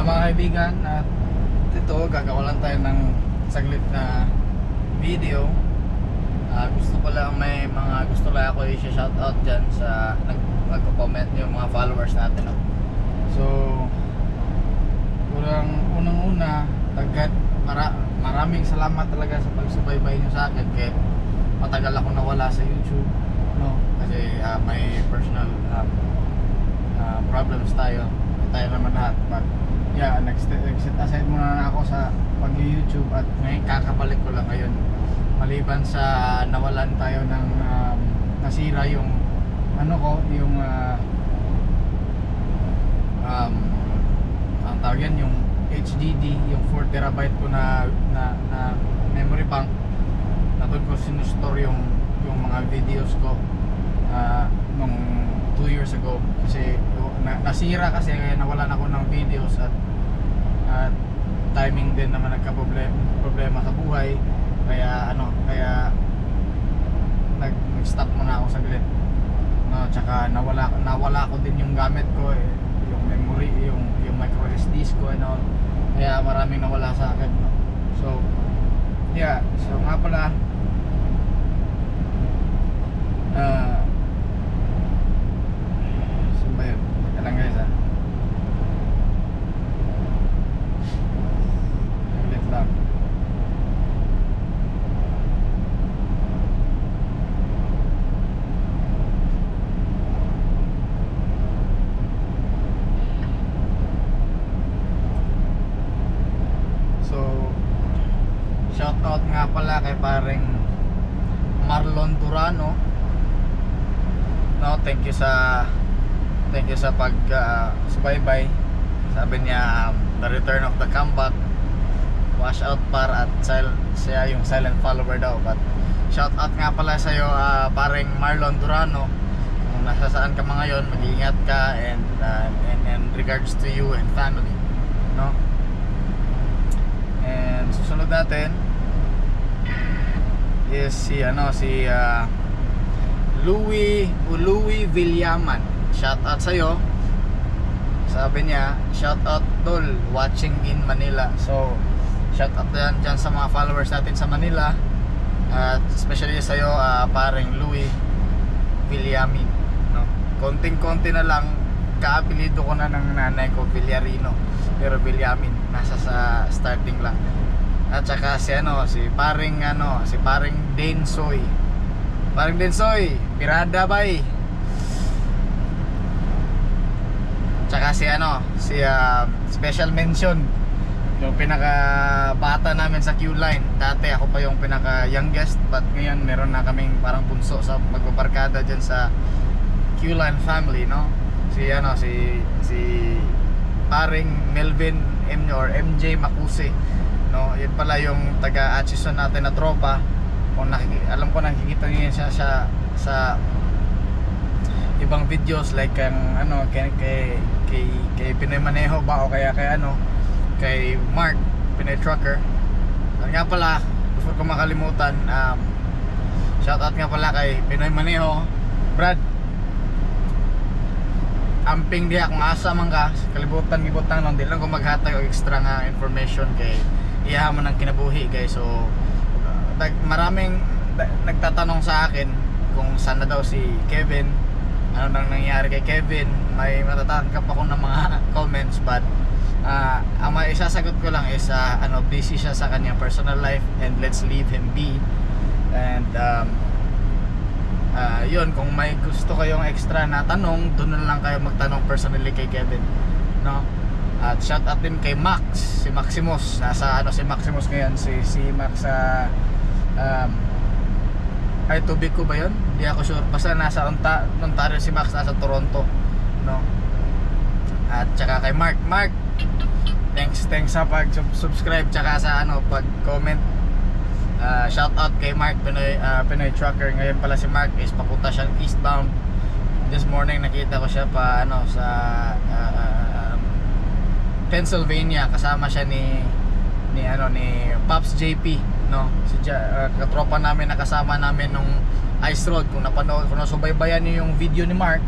Hello mga kaibigan, at ito gagawa lang tayo ng saglit na video. Gusto ko lang, may mga gusto lang ako i-shoutout dyan sa nagko-comment yung mga followers natin, no? So unang-una, maraming salamat talaga sa pagsubaybay nyo sa akin kahit matagal ako nawala sa YouTube, no? Kasi may personal problems tayo naman lahat, but yeah, nag-set aside muna ako sa pag-YouTube at ngayon kakabalik ko lang ngayon, maliban sa nawalan tayo ng nasira yung ano ko, yung ang tawag yan, yung HDD, yung 4TB ko na memory bank, na doon ko sinustore yung mga videos ko nung 2 years ago, kasi nasira, kasi nawalan ako ng videos at timing din naman problema sa buhay, kaya nag-stop muna ako saglit, no? Tsaka nawala ko din yung gamit ko, yung memory, yung micro SDs ko and all, kaya maraming nawala sa akin, no? So yeah, so nga pala, saan ba yun? Teka lang guys, ulit lang. So shoutout nga pala kay paring Marlon Durano, no? Thank you sa pag subaybay. Sabi niya, the return of the comeback, wash out par, at siya yung silent follower daw. But shout out nga pala sa iyo, paring Marlon Durano. Kung nasa saan ka mga ngayon, mag-iingat ka, and regards to you and family, no? And susunod natin is si Louie Villaman. Shout out sa iyo. Sabi niya, shout out tol, watching in Manila. So shout out dyan sa mga followers natin sa Manila, at especially sa iyo, paring Louie Villamin, no? Konting-konti na lang, kaapelido ko na ng nanay ko, Villarino, pero Villamin nasa sa starting lang. At saka si paring Densoy. Paring Densoy, pirada bay. Tsaka si special mention, yung pinaka bata namin sa Q-Line. Dati ako pa yung pinaka youngest, but ngayon meron na kaming parang bunso sa magbabarkada dyan sa Q-Line family, no? Si paring Melvin or MJ Makuse, no? Yun pala yung taga Atchison natin na tropa. Kung alam ko, nakikita niyo siya sa ibang videos, like kay Pinoy Maneho ba, o kaya kay Mark Pinoy Trucker. Nga pala, before ko makalimutan, shoutout nga pala kay Pinoy Maneho, Brad. Amping diha kung asa man ka, kalibutan lang, di lang ko maghatag og extra nga information kay iyaha man ang kinabuhi, guys. So maraming nagtatanong sa akin kung saan na daw si Kevin, ano nang nangyari kay Kevin. May matatanggap ako ng mga comments, but ang isasagot ko lang is busy siya sa kanyang personal life, and let's leave him be. And yun, kung may gusto kayong extra na tanong, doon na lang kayo magtanong personally kay Kevin, no? At shout out din kay Max, si Maximus. Nasa si Maximus ngayon, si Max sa ay tubig ko ba yun? Hindi ako sure, basta nasa Ontario si Max, nasa Toronto, no? At saka kay Mark, thanks sa pag-subscribe, tsaka sa pag-comment. Shout out kay Mark Pinoy Trucker. Ngayon pala si Mark is papunta siya eastbound. This morning nakita ko siya sa Pennsylvania, kasama siya ni Pops JP, no? Katropa namin, nakasama namin nung Ice Road. Kung nasubaybayan niyo yung video ni Mark,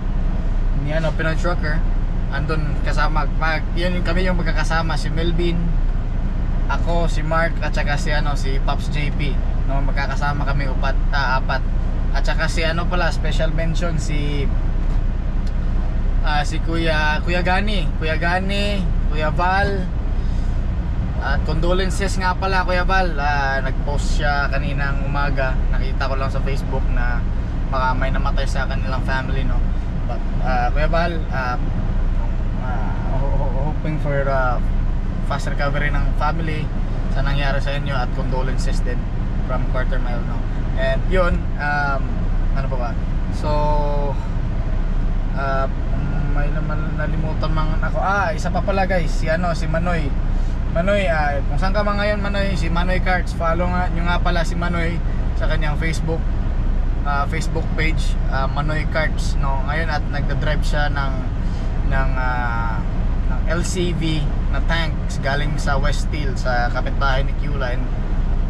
ni Pinoy Trucker, andun kasama yun kami yung magkakasama, si Melvin, ako, si Mark, at saka si si Pops JP, no, magkakasama kami apat. At saka si pala, special mention si Kuya Gani, Kuya Val. At condolences nga pala Kuya Val, nag-post siya kaninang umaga, nakita ko lang sa Facebook na baka may namatay sa kanilang family, no. But Kuya Val, hoping for fast recovery ng family sa nangyari sa inyo, at condolences din from Quarter Mile, no. And yun, ano pa ba? So may naman nalimutan man ako. Isa pa pala guys, si Manoy, kung saan ka man ngayon Manoy, si Manoy Cards, follow nyo nga pala si Manoy sa kanyang Facebook page, Manoy Cards, no. Ngayon at nagda-drive siya ng LCV na tanks galing sa West Steel, sa kapitbahay ni Q-Line,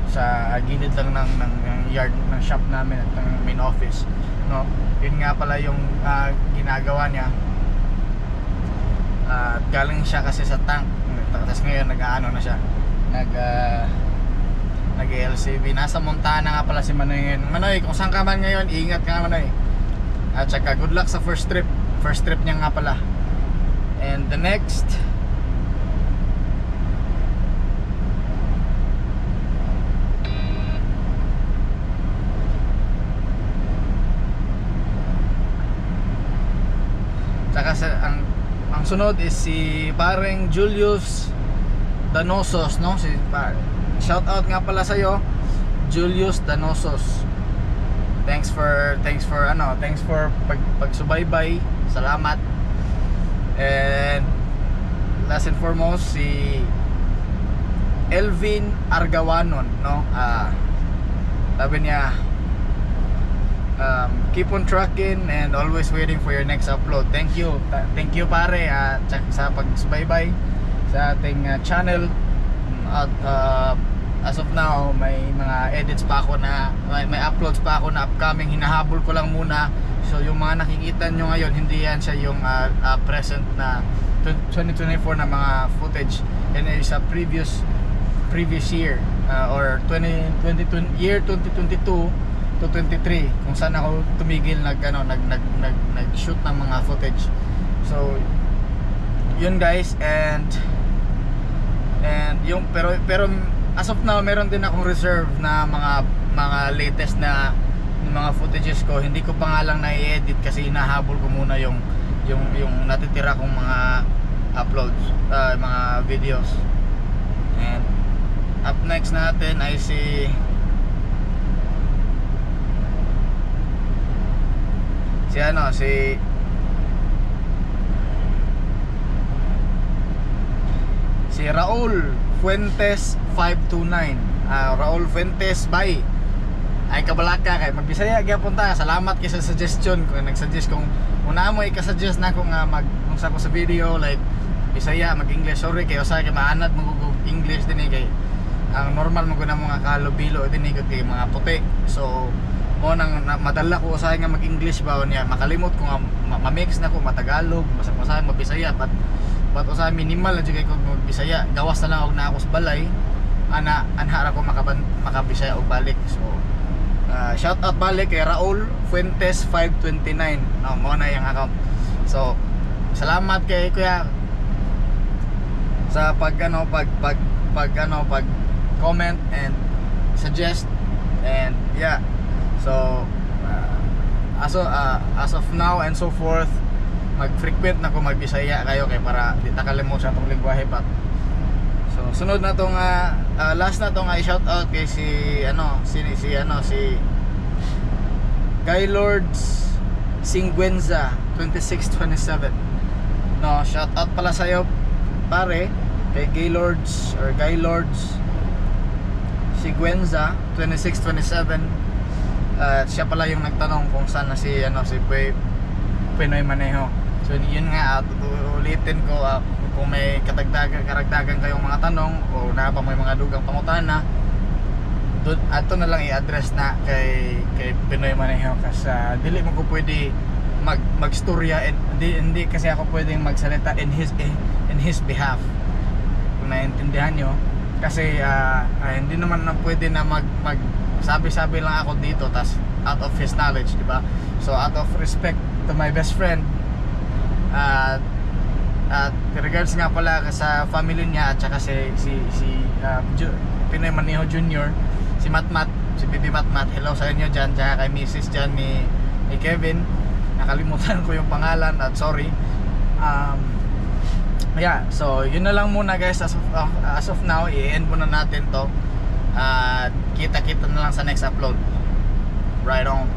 sa gilid lang ng yard ng shop namin at ng main office, no. Yun nga pala yung ginagawa niya. Galing siya kasi sa tank, tapos ngayon nag-ano na siya, nag-LCV. Nasa Montana nga pala si Manoy ngayon. Manoy, kung saan ka man ngayon, ingat ka Manoy. At saka good luck sa first trip niya nga pala. And the next, saka ang sunod is si pareng Julius Danosos, no. Shout out nga pala sa iyo, Julius Danosos. Thanks for pagsubaybay. Salamat. And last and foremost, si Elvin Argawanon, no. Sabi niya, keep on trucking and always waiting for your next upload. Thank you pare, sa pagsubaybay sa ating channel. At as of now, may mga edits pa ako na may uploads pa ako na upcoming, hinahabol ko lang muna. So yung mga nakikita nyo ngayon, hindi yan siya yung present na 2024 na mga footage, and it is a previous year, or 2022 to 23, kung saan ako tumigil nag-shoot ng mga footage. So yun guys, and yung pero as of now, meron din akong reserve na mga latest na mga footages ko. Hindi ko pa nga lang na-edit kasi hinahabol ko muna yung natitira kong mga uploads, mga videos. And up next natin ay si Raul Fuentes 529. Raul Fuentes, bye. Ay kabalaka kay magbisaya gyapon ta. Salamat kay sa suggestion, kung nag-suggest, kung una mo i-suggest na ko nga kung sa ko sa video like Bisaya, mag-English. Sorry kay usa kay maanad mo ko English din kay ang normal mo na mga kalubilo din kay mga puti. So mo nang madala ko usahay nga mag-English ba niya, makalimot ko nga ma-mix na ko matagalog, basta usahay mabisaya, but usahay minimal na kay ko magbisaya. Gawas na lang og na ako sa balay anhara ko makabisaya og balik. So shout out balik kay Raul Fuentes 529. No, mo na yung account. So salamat kay kuya sa pag comment and suggest, and yeah. So as of now and so forth, mag-frequent na ko magbisaya kayo kay para di ta kalimot sa atong lingwahe pa. So sunod na tong last na tong i-shout out kay si Gaylords Singwenza 2627. No, shout out pala sa iyo pare, kay Gaylords Singwenza 2627. Siya pala yung nagtanong kung saan na si Pinoy Maneho. So yun nga, ulitin ko, kung may karagdagan kayong mga tanong o na pa may mga dugang pangutana, ato na lang i-address na kay Pinoy Maneho, kasi dili mo ko pwede magstorya, and hindi kasi ako pwedeng magsalita in his behalf, kung naiintindihan nyo. Kasi hindi naman na pwede na sabi-sabi lang ako dito tas out of his knowledge, di ba? So out of respect to my best friend, at regards nga pala sa family niya, at saka si Pinoy Maniho Jr., si Matmat, si Bibi Matmat, hello sa inyo dyan, tsaka kay Mrs. dyan ni Kevin, nakalimutan ko yung pangalan at sorry. Yeah, so yun na lang muna guys, as of now, i-end muna natin to, at kita-kita na lang sa next upload. Right on.